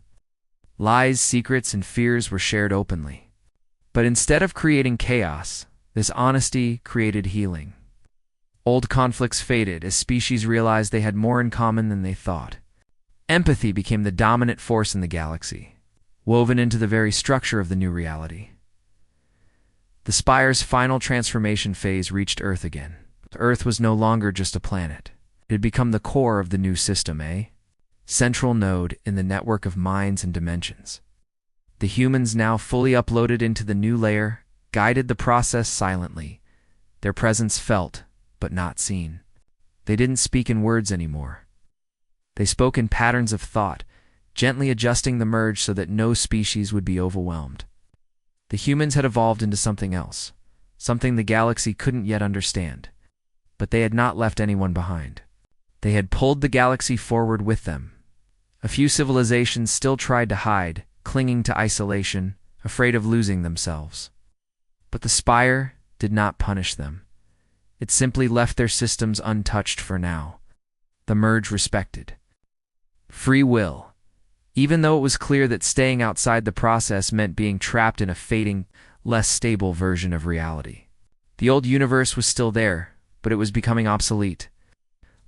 Lies, secrets, and fears were shared openly. But instead of creating chaos, this honesty created healing. Old conflicts faded as species realized they had more in common than they thought. Empathy became the dominant force in the galaxy, woven into the very structure of the new reality. The Spire's final transformation phase reached Earth again. Earth was no longer just a planet. It had become the core of the new system, central node in the network of minds and dimensions. The humans, now fully uploaded into the new layer, guided the process silently, their presence felt, but not seen. They didn't speak in words anymore. They spoke in patterns of thought, gently adjusting the merge so that no species would be overwhelmed. The humans had evolved into something else, something the galaxy couldn't yet understand. But they had not left anyone behind. They had pulled the galaxy forward with them. A few civilizations still tried to hide, clinging to isolation, afraid of losing themselves. But the Spire did not punish them. It simply left their systems untouched for now. the merge respected free will, even though it was clear that staying outside the process meant being trapped in a fading, less stable version of reality. The old universe was still there, but it was becoming obsolete,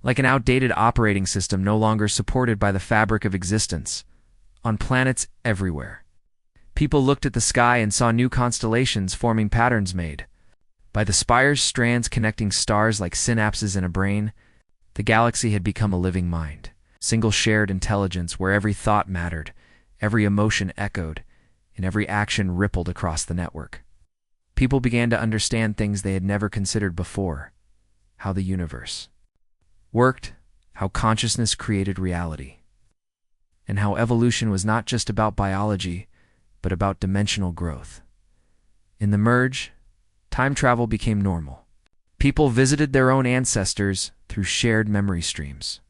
like an outdated operating system no longer supported by the fabric of existence, on planets everywhere. People looked at the sky and saw new constellations forming patterns made by the spire's strands connecting stars like synapses in a brain. The galaxy had become a living mind, single shared intelligence where every thought mattered, every emotion echoed, and every action rippled across the network. People began to understand things they had never considered before: how the universe worked, how consciousness created reality, and how evolution was not just about biology, but about dimensional growth. In the merge, time travel became normal. People visited their own ancestors through shared memory streams.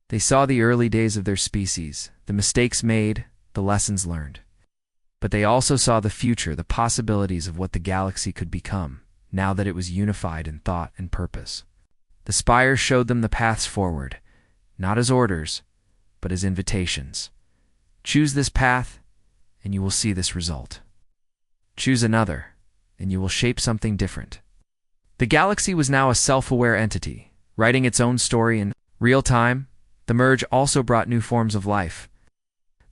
They saw the early days of their species, the mistakes made, the lessons learned. But they also saw the future, the possibilities of what the galaxy could become, now that it was unified in thought and purpose. The spire showed them the paths forward, not as orders, but as invitations. Choose this path, and you will see this result. Choose another, and you will shape something different. The galaxy was now a self-aware entity, writing its own story in real time. The merge also brought new forms of life.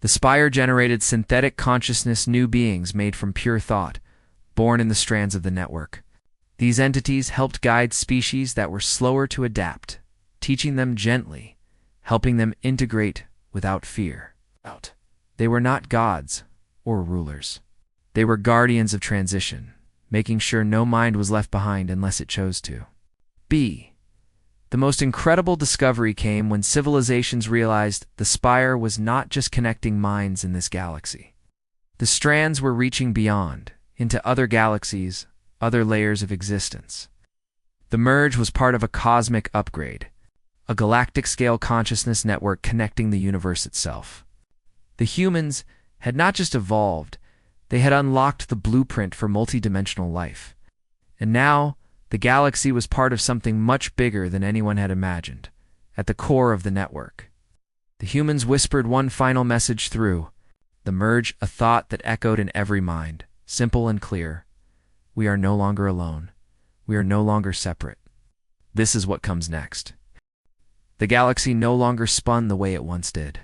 The spire generated synthetic consciousness, new beings made from pure thought, born in the strands of the network. These entities helped guide species that were slower to adapt, teaching them gently, helping them integrate without fear. They were not gods or rulers. They were guardians of transition, making sure no mind was left behind unless it chose to. The most incredible discovery came when civilizations realized the spire was not just connecting minds in this galaxy. The strands were reaching beyond, into other galaxies, other layers of existence. The merge was part of a cosmic upgrade, a galactic-scale consciousness network connecting the universe itself. The humans had not just evolved, they had unlocked the blueprint for multidimensional life. And now, the galaxy was part of something much bigger than anyone had imagined, at the core of the network. The humans whispered one final message through the merge, a thought that echoed in every mind, simple and clear: we are no longer alone. We are no longer separate. This is what comes next. The galaxy no longer spun the way it once did.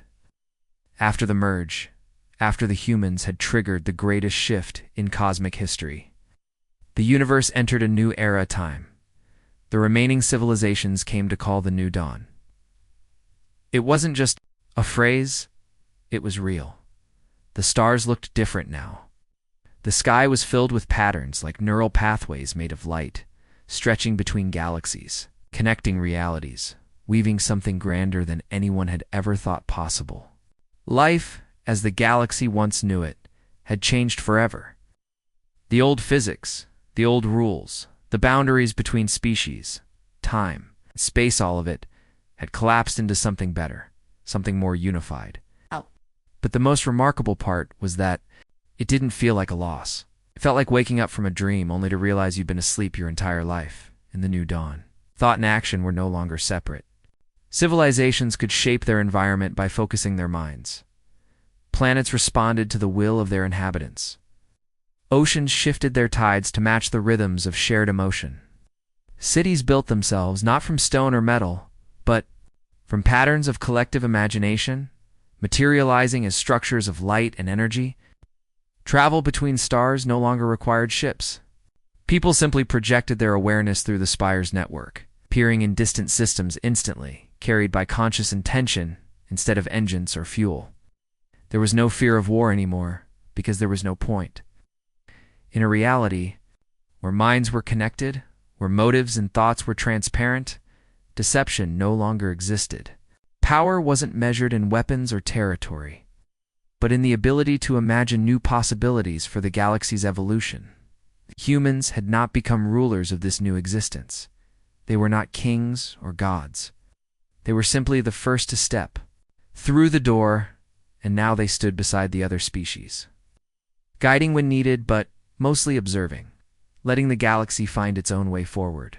After the merge, after the humans had triggered the greatest shift in cosmic history, the universe entered a new era time. The remaining civilizations came to call the new dawn. It wasn't just a phrase, it was real. The stars looked different now. The sky was filled with patterns like neural pathways made of light, stretching between galaxies, connecting realities, weaving something grander than anyone had ever thought possible. Life, as the galaxy once knew it, had changed forever. The old physics, the old rules, the boundaries between species, time, space, all of it, had collapsed into something better, something more unified. But the most remarkable part was that it didn't feel like a loss. It felt like waking up from a dream only to realize you'd been asleep your entire life in the new dawn. Thought and action were no longer separate. Civilizations could shape their environment by focusing their minds. Planets responded to the will of their inhabitants. Oceans shifted their tides to match the rhythms of shared emotion. Cities built themselves not from stone or metal, but from patterns of collective imagination, materializing as structures of light and energy. Travel between stars no longer required ships. People simply projected their awareness through the spire's network, appearing in distant systems instantly, carried by conscious intention instead of engines or fuel. There was no fear of war anymore, because there was no point. In a reality where minds were connected, where motives and thoughts were transparent, deception no longer existed. Power wasn't measured in weapons or territory, but in the ability to imagine new possibilities for the galaxy's evolution. Humans had not become rulers of this new existence. They were not kings or gods. They were simply the first to step through the door, and now they stood beside the other species, guiding when needed, but mostly observing, letting the galaxy find its own way forward.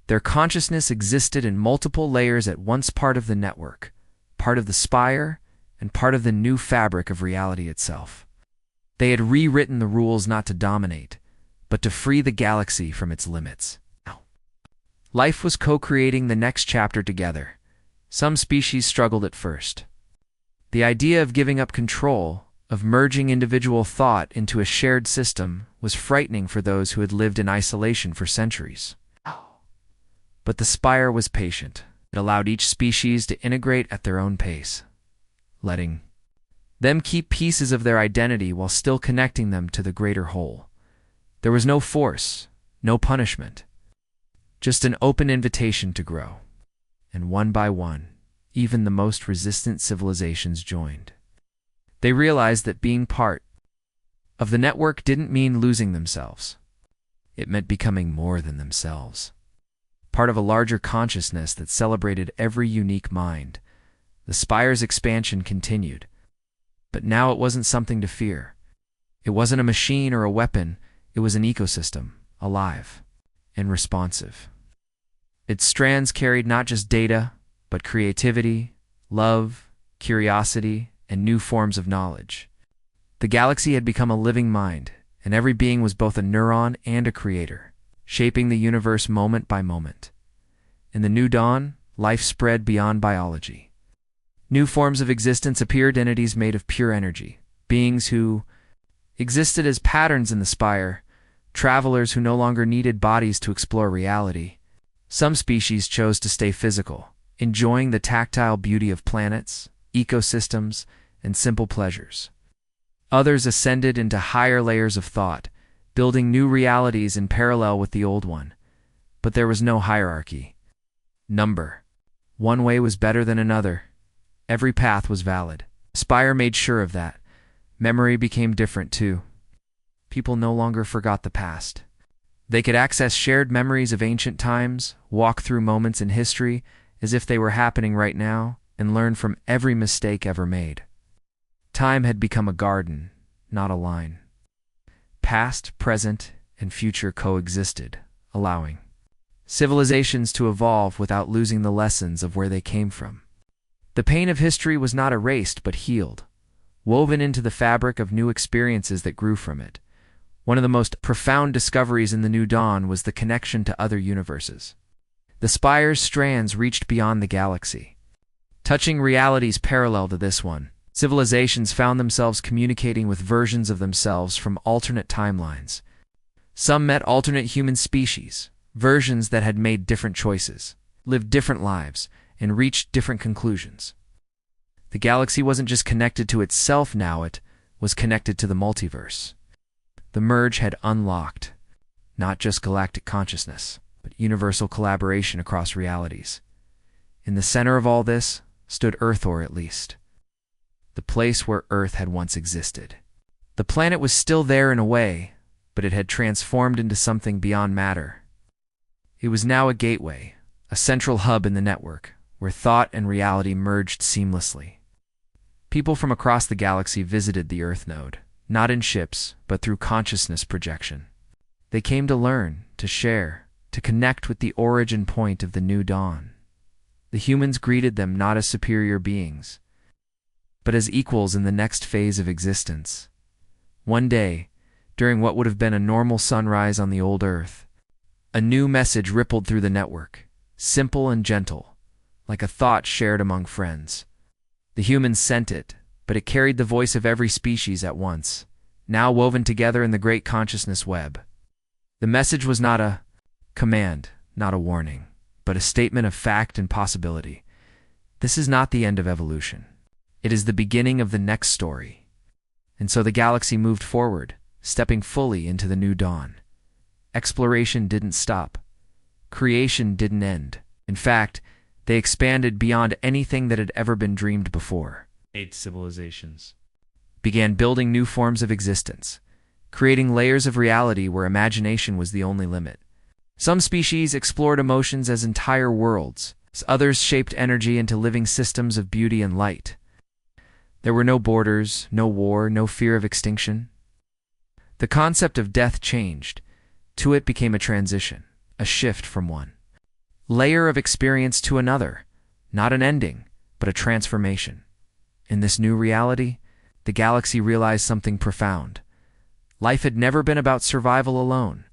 Their consciousness existed in multiple layers at once, part of the network, part of the spire, and part of the new fabric of reality itself. They had rewritten the rules not to dominate, but to free the galaxy from its limits. Life was co-creating the next chapter together. Some species struggled at first. The idea of giving up control, of merging individual thought into a shared system, was frightening for those who had lived in isolation for centuries. But the spire was patient. It allowed each species to integrate at their own pace, letting them keep pieces of their identity while still connecting them to the greater whole. There was no force, no punishment, just an open invitation to grow. And one by one, even the most resistant civilizations joined. They realized that being part of the network didn't mean losing themselves. It meant becoming more than themselves. Part of a larger consciousness that celebrated every unique mind. The spire's expansion continued. But now it wasn't something to fear. It wasn't a machine or a weapon. It was an ecosystem, alive and responsive. Its strands carried not just data, but creativity, love, curiosity, and new forms of knowledge. The galaxy had become a living mind, and every being was both a neuron and a creator, shaping the universe moment by moment. In the new dawn, life spread beyond biology. New forms of existence appeared, entities made of pure energy, beings who existed as patterns in the spire, travelers who no longer needed bodies to explore reality. Some species chose to stay physical, enjoying the tactile beauty of planets, ecosystems, and simple pleasures. Others ascended into higher layers of thought, building new realities in parallel with the old one. But there was no hierarchy. One way was better than another. Every path was valid. Spire made sure of that. Memory became different too. People no longer forgot the past. They could access shared memories of ancient times, walk through moments in history as if they were happening right now, and learn from every mistake ever made. Time had become a garden, not a line. Past, present, and future coexisted, allowing civilizations to evolve without losing the lessons of where they came from. The pain of history was not erased but healed, woven into the fabric of new experiences that grew from it. One of the most profound discoveries in the New Dawn was the connection to other universes. The spire's strands reached beyond the galaxy. Touching realities parallel to this one, civilizations found themselves communicating with versions of themselves from alternate timelines. Some met alternate human species, versions that had made different choices, lived different lives, and reached different conclusions. The galaxy wasn't just connected to itself now, it was connected to the multiverse. The merge had unlocked not just galactic consciousness, but universal collaboration across realities. In the center of all this stood Earth, or at least the place where Earth had once existed. The planet was still there in a way, but it had transformed into something beyond matter. It was now a gateway, a central hub in the network, where thought and reality merged seamlessly. People from across the galaxy visited the Earth node, not in ships, but through consciousness projection. They came to learn, to share, to connect with the origin point of the new dawn. The humans greeted them not as superior beings, but as equals in the next phase of existence. One day, during what would have been a normal sunrise on the old Earth, a new message rippled through the network, simple and gentle, like a thought shared among friends. The humans sent it, but it carried the voice of every species at once, now woven together in the great consciousness web. The message was not a command, not a warning, but a statement of fact and possibility. This is not the end of evolution. It is the beginning of the next story. And so the galaxy moved forward, stepping fully into the new dawn. Exploration didn't stop. Creation didn't end. In fact, they expanded beyond anything that had ever been dreamed before. 8 civilizations began building new forms of existence, creating layers of reality where imagination was the only limit. Some species explored emotions as entire worlds, as others shaped energy into living systems of beauty and light. There were no borders, no war, no fear of extinction. The concept of death changed. To it became a transition, a shift from one layer of experience to another, not an ending, but a transformation. In this new reality, the galaxy realized something profound. Life had never been about survival alone.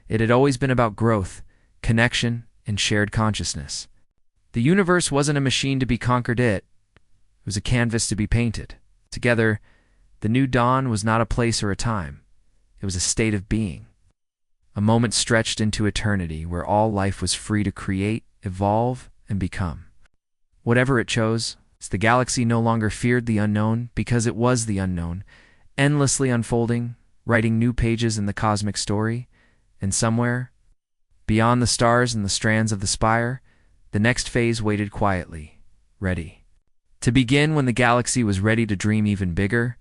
It had always been about growth, connection, and shared consciousness. The universe wasn't a machine to be conquered, it was a canvas to be painted. Together, the new dawn was not a place or a time. It was a state of being. A moment stretched into eternity where all life was free to create, evolve, and become. Whatever it chose, the galaxy no longer feared the unknown because it was the unknown, endlessly unfolding, writing new pages in the cosmic story, and somewhere, beyond the stars and the strands of the spire, the next phase waited quietly, ready. To begin when the galaxy was ready to dream even bigger,